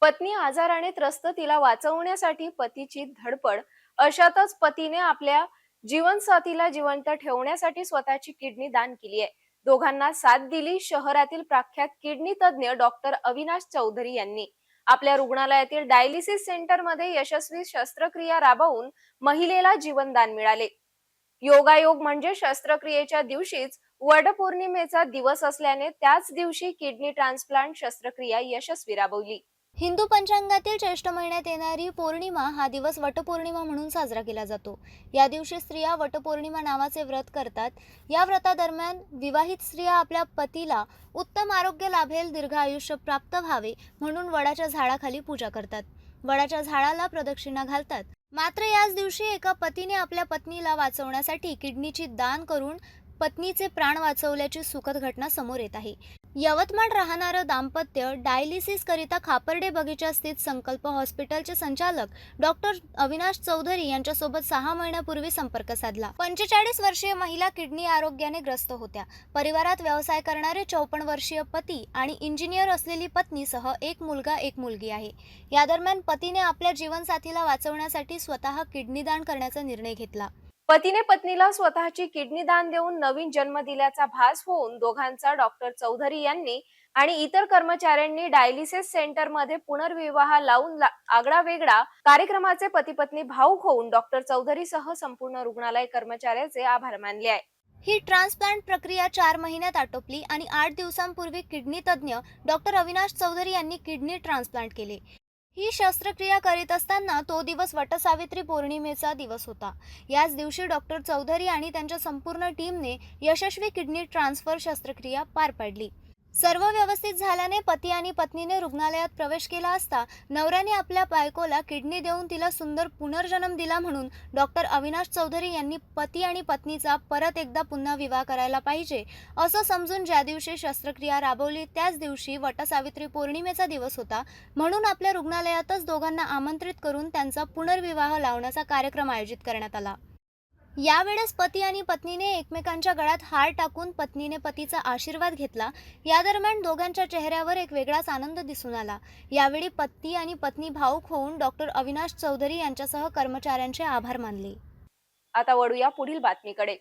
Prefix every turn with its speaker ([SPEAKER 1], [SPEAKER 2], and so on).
[SPEAKER 1] पत्नी आजाराने त्रस्त, तिला वाचवण्यासाठी पतीची धडपड. अशातच पतीने आपल्या जीवनसाथीला जिवंत ठेवण्यासाठी स्वतःची किडनी दान केली आहे. दोघांना साथ दिली शहरातील प्रख्यात किडनी तज्ञ डॉक्टर अविनाश चौधरी यांनी. आपल्या रुग्णालयातील डायलिसिस सेंटरमध्ये यशस्वी शस्त्रक्रिया राबवून महिलेला जीवनदान मिळाले. योगायोग म्हणजे शस्त्रक्रियेच्या दिवशीच वटपौर्णिमेचा दिवस असल्याने त्याच दिवशी किडनी ट्रान्सप्लांट शस्त्रक्रिया यशस्वी राबवली.
[SPEAKER 2] हिंदू पंचांगातील ज्येष्ठ महिन्यात येणारी पौर्णिमा हा दिवस वटपौर्णिमा म्हणून साजरा केला जातो. या दिवशी स्त्रिया वटपौर्णिमा नावाचे व्रत करतात. या व्रतादरम्यान विवाहित स्त्रिया आपल्या पतीला उत्तम आरोग्य लाभेल, दीर्घ आयुष्य प्राप्त व्हावे म्हणून वडाच्या झाडाखाली पूजा करतात. वडाच्या झाडाला प्रदक्षिणा घालतात. मात्र याच दिवशी एका पतीने आपल्या पत्नीला वाचवण्यासाठी किडनीची दान करून पत्नीचे प्राण वाचवल्याची सुखद घटना समोर येत आहे. यवतमाळ राहणारं दाम्पत्य डायलिसिस करिता खापर्डे बगीचा स्थित संकल्प हॉस्पिटलचे संचालक डॉक्टर अविनाश चौधरी यांच्यासोबत 6 महिन्यापूर्वी संपर्क साधला. 45 वर्षीय महिला किडनी आरोग्याने ग्रस्त होत्या. परिवारात व्यवसाय करणारे 54 वर्षीय पती आणि इंजिनियर असलेली पत्नीसह एक मुलगा एक मुलगी आहे. या दरम्यान पतीने आपल्या जीवनसाथीला वाचवण्यासाठी स्वतः किडनी दान करण्याचा निर्णय घेतला.
[SPEAKER 1] पतीने पत्नीला स्वतःची किडनी दान देऊन नवीन जन्म दिल्याचा भास होऊन दोघांचा डॉक्टर चौधरी यांनी आणि इतर कर्मचाऱ्यांनी डायलिसिस सेंटरमध्ये पुनर्विवाह लावून आगळा वेगळा कार्यक्रमाचे पती पत्नी भाऊक होऊन डॉक्टर चौधरीसह संपूर्ण रुग्णालय कर्मचाऱ्याचे आभार मानले आहे.
[SPEAKER 2] ही ट्रान्सप्लांट प्रक्रिया 4 महिन्यात आटोपली आणि 8 दिवसांपूर्वी किडनी तज्ञ डॉक्टर अविनाश चौधरी यांनी किडनी ट्रान्सप्लांट केले. ही शस्त्रक्रिया करीत असताना तो दिवस वटसावित्री पौर्णिमेचा दिवस होता. याच दिवशी डॉक्टर चौधरी आणि त्यांच्या संपूर्ण टीमने यशस्वी किडनी ट्रान्सफर शस्त्रक्रिया पार पाडली. सर्व व्यवस्थित झाल्याने पती आणि पत्नीने रुग्णालयात प्रवेश केला असता नवऱ्याने आपल्या बायकोला किडनी देऊन तिला सुंदर पुनर्जन्म दिला म्हणून डॉक्टर अविनाश चौधरी यांनी पती आणि पत्नीचा परत एकदा पुन्हा विवाह करायला पाहिजे असं समजून ज्या दिवशी शस्त्रक्रिया राबवली त्याच दिवशी वटसावित्री पौर्णिमेचा दिवस होता म्हणून आपल्या रुग्णालयातच दोघांना आमंत्रित करून त्यांचा पुनर्विवाह लावण्याचा कार्यक्रम आयोजित करण्यात आला. यावेळेस पती आणि पत्नीने एकमेकांच्या गळ्यात हार टाकून पत्नीने पतीचा आशीर्वाद घेतला. या दरम्यान दोघांच्या चेहऱ्यावर एक वेगळाच आनंद दिसून आला. यावेळी पती आणि पत्नी भावूक होऊन डॉक्टर अविनाश चौधरी यांच्यासह कर्मचाऱ्यांचे आभार मानले.
[SPEAKER 1] आता वळूया पुढील बातमीकडे.